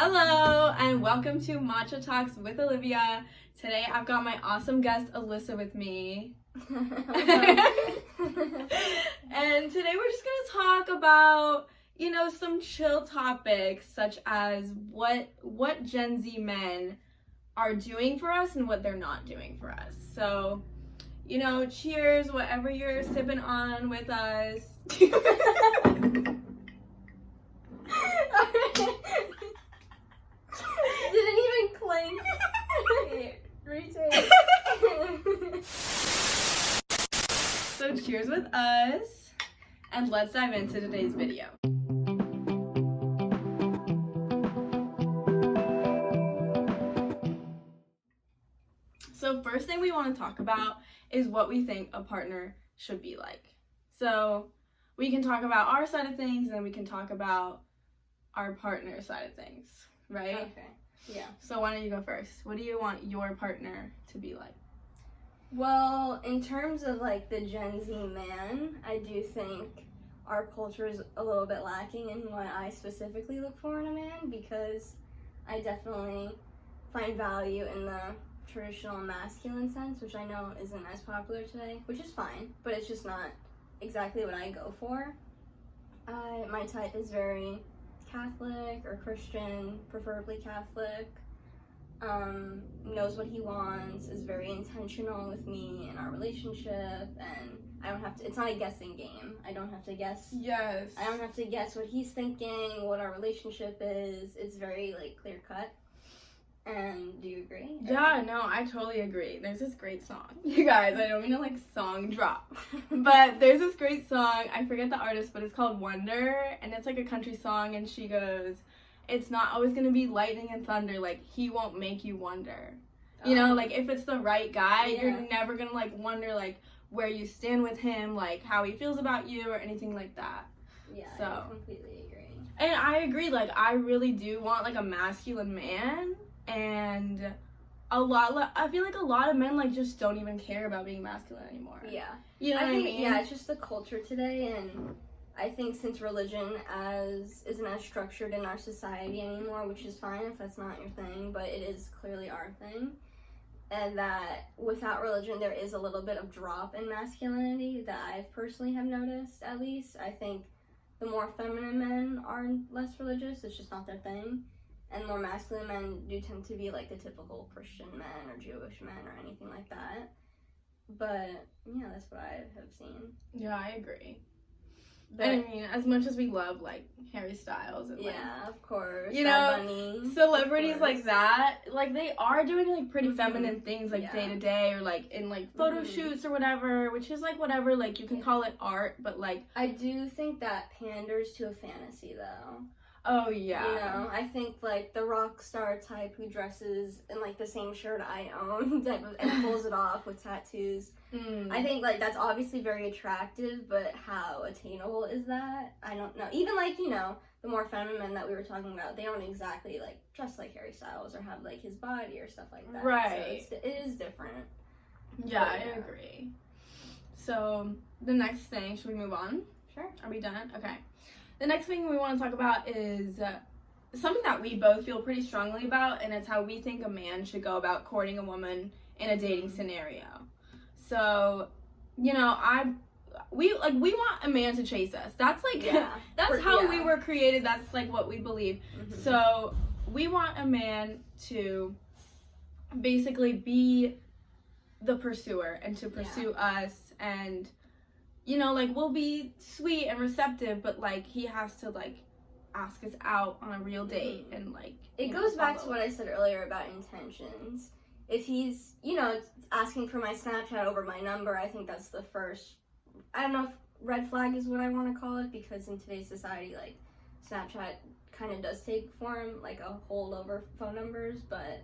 Hello and welcome to Matcha Talks with Olivia. Today I've got my awesome guest Alyssa with me. And today we're just going to talk about, some chill topics such as what Gen Z men are doing for us and what they're not doing for us. So, cheers, whatever you're sipping on with us. Didn't even clink. Retake. So cheers with us, and let's dive into today's video. So first thing we want to talk about is what we think a partner should be like. So we can talk about our side of things, and then we can talk about our partner's side of things, right? Okay. Yeah. So why don't you go first? What do you want your partner to be like? Well, in terms of like the Gen Z man, I do think our culture is a little bit lacking in what I specifically look for in a man, because I definitely find value in the traditional masculine sense, which I know isn't as popular today, which is fine, but it's just not exactly what I go for. My type is very Catholic or Christian, preferably Catholic, knows what he wants, is very intentional with me in our relationship, and I don't have to, it's not a guessing game. I don't have to guess. Yes. I don't have to guess what he's thinking, what our relationship is. It's very, clear cut. And do you agree? Yeah, no, I totally agree. There's this great song. You guys, I don't mean to song drop. But there's this great song, I forget the artist, but it's called Wonder, and it's like a country song, and she goes, it's not always gonna be lightning and thunder, he won't make you wonder. If it's the right guy, Yeah. you're never gonna wonder where you stand with him, how he feels about you or anything like that. Yeah, So. I completely agree. And I agree, I really do want a masculine man. And I feel like a lot of men just don't even care about being masculine anymore. Yeah. You know what I think, mean? Yeah, it's just the culture today, and I think since religion isn't as structured in our society anymore, which is fine if that's not your thing, but it is clearly our thing, and that without religion there is a little bit of drop in masculinity that I personally have noticed, at least. I think the more feminine men are less religious, it's just not their thing. And more masculine men do tend to be the typical Christian men or Jewish men or anything like that. But, yeah, that's what I have seen. Yeah, I agree. But, and I mean, as much as we love, Harry Styles and, yeah, of course. Bad Bunny, celebrities like that, they are doing, pretty Mhm. feminine things, Yeah. day to day, or, in, photo Mhm. shoots or whatever, which is, whatever, you can call it art, but, I do think that panders to a fantasy, though. oh, yeah. I think, the rock star type who dresses in, the same shirt I own and pulls it off with tattoos. I think, that's obviously very attractive, but how attainable is that? I don't know. Even, the more feminine men that we were talking about, they don't exactly, dress like Harry Styles or have, his body or stuff like that. Right. So it is different. Yeah, But, I agree. So, the next thing, should we move on? Sure. Are we done? Okay. The next thing we want to talk about is something that we both feel pretty strongly about, and it's how we think a man should go about courting a woman in a dating scenario. So, we want a man to chase us. That's Yeah. that's how Yeah. we were created. That's what we believe. Mhm. So, we want a man to basically be the pursuer and to pursue us, and we'll be sweet and receptive, but he has to ask us out on a real date, and It goes back to what I said earlier about intentions. If he's, asking for my Snapchat over my number, I think that's the first, I don't know if red flag is what I want to call it, because in today's society, Snapchat kind of does take form, a hold over phone numbers, but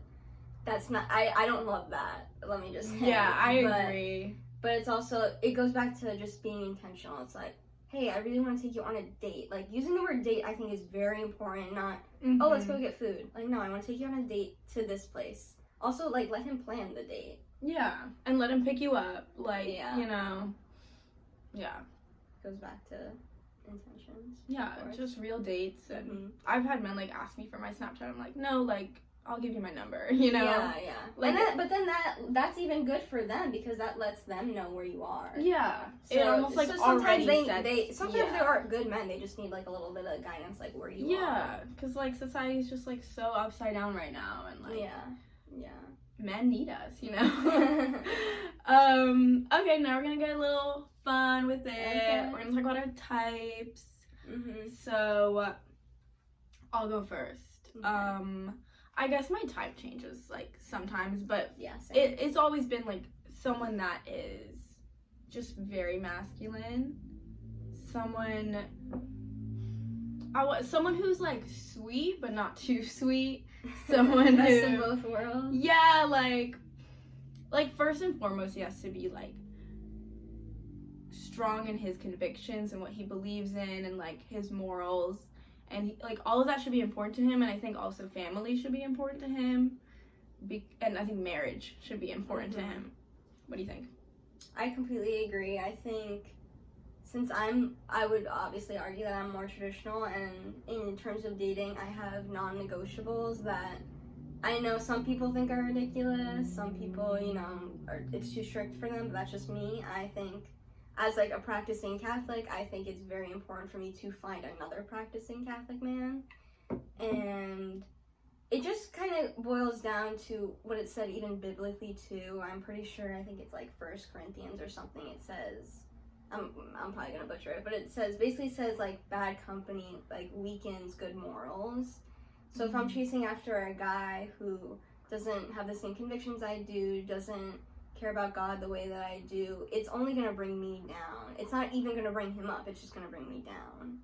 that's not, I don't love that, let me just say. Yeah, I agree. But it's also, it goes back to just being intentional. It's hey, I really want to take you on a date. Using the word date, I think, is very important, not, oh, let's go get food. No, I want to take you on a date to this place. Also, let him plan the date. Yeah, and let him pick you up, Yeah. Yeah. Goes back to intentions. Yeah, of course. just real dates. And Mhm. I've had men like ask me for my Snapchat. I'm like, no, like I'll give you my number. You know? Yeah. Like, But then that's even good for them because that lets them know where you are. yeah. It almost like sometimes already sometimes yeah. there are good men. They just need like a little bit of guidance, like where you are. Yeah, because like society's just like so upside down right now, and like Yeah. men need us, you know. Okay, now we're gonna get a little fun with it. Okay. We're gonna talk about our types. Mhm. So I'll go first. Okay. I guess my type changes like sometimes, but Yeah. Same. it's always been like someone that is just very masculine. Someone who's like sweet but not too sweet. Someone Best who, in both worlds. yeah, like first and foremost, he has to be like strong in his convictions and what he believes in and like his morals, and like all of that should be important to him. And I think also family should be important to him, and I think marriage should be important to him. What do you think? I completely agree. I think since I would obviously argue that I'm more traditional, and in terms of dating, I have non-negotiables that I know some people think are ridiculous. Some people, it's too strict for them, but that's just me. I think as like a practicing Catholic, I think it's very important for me to find another practicing Catholic man. And it just kind of boils down to what it said even biblically too. I'm pretty sure, I think it's like 1 Corinthians or something. It says, I'm probably gonna butcher it, but it basically says like bad company like weakens good morals. So if I'm chasing after a guy who doesn't have the same convictions I do, doesn't care about God the way that I do, it's only gonna bring me down. It's not even gonna bring him up, it's just gonna bring me down.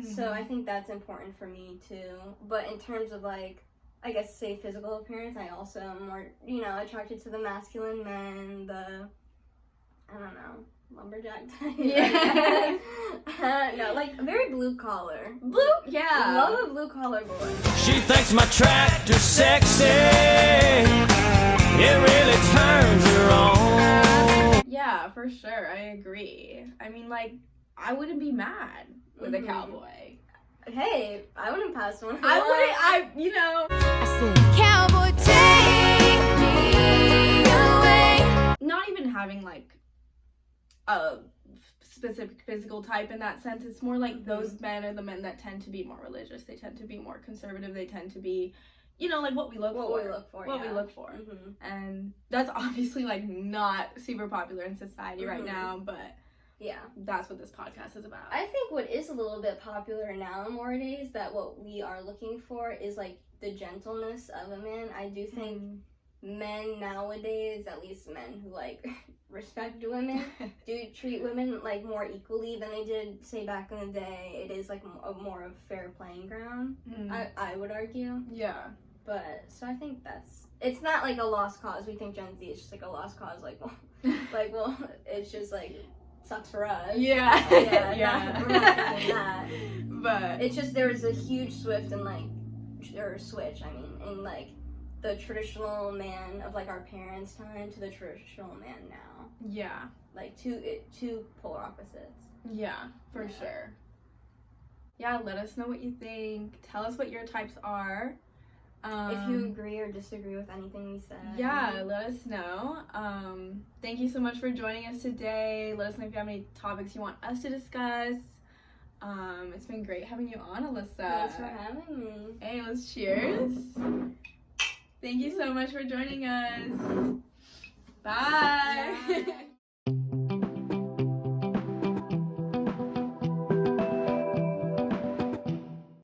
So I think that's important for me too. But in terms of like, I guess say physical appearance, I also am more, attracted to the masculine men, I don't know, lumberjack type. Yeah. No, like very blue collar. Yeah. Love a blue collar boy. She thinks my tractor's sexy. It really turns her on. Yeah, for sure. I agree. I mean, like, I wouldn't be mad with a cowboy. Hey, I wouldn't pass one. I said, cowboy, take me away. not even having like a specific physical type in that sense. It's more like those men are the men that tend to be more religious. They tend to be more conservative. They tend to be, like what we look for. What we look for. Mm-hmm. And that's obviously like not super popular in society right now, but yeah, that's what this podcast is about. I think what is a little bit popular now nowadays, that what we are looking for is like the gentleness of a man. I do think men nowadays, at least men who like respect women, do treat women like more equally than they did say back in the day. It is like more of fair playing ground. I would argue. Yeah. But so I think it's not like a lost cause. We think Gen Z is just like a lost cause. Like, well, it's just like sucks for us. Yeah. Yeah. We're not thinking that. But It's just there was a huge switch in like the traditional man of like our parents' time to the traditional man now. yeah. Like two polar opposites. Yeah, for sure. Yeah, let us know what you think. Tell us what your types are. If you agree or disagree with anything we said. Yeah, let us know. Thank you so much for joining us today. Let us know if you have any topics you want us to discuss. It's been great having you on, Alyssa. Thanks for having me. Hey, let's cheers. Thank you so much for joining us. Bye. Bye.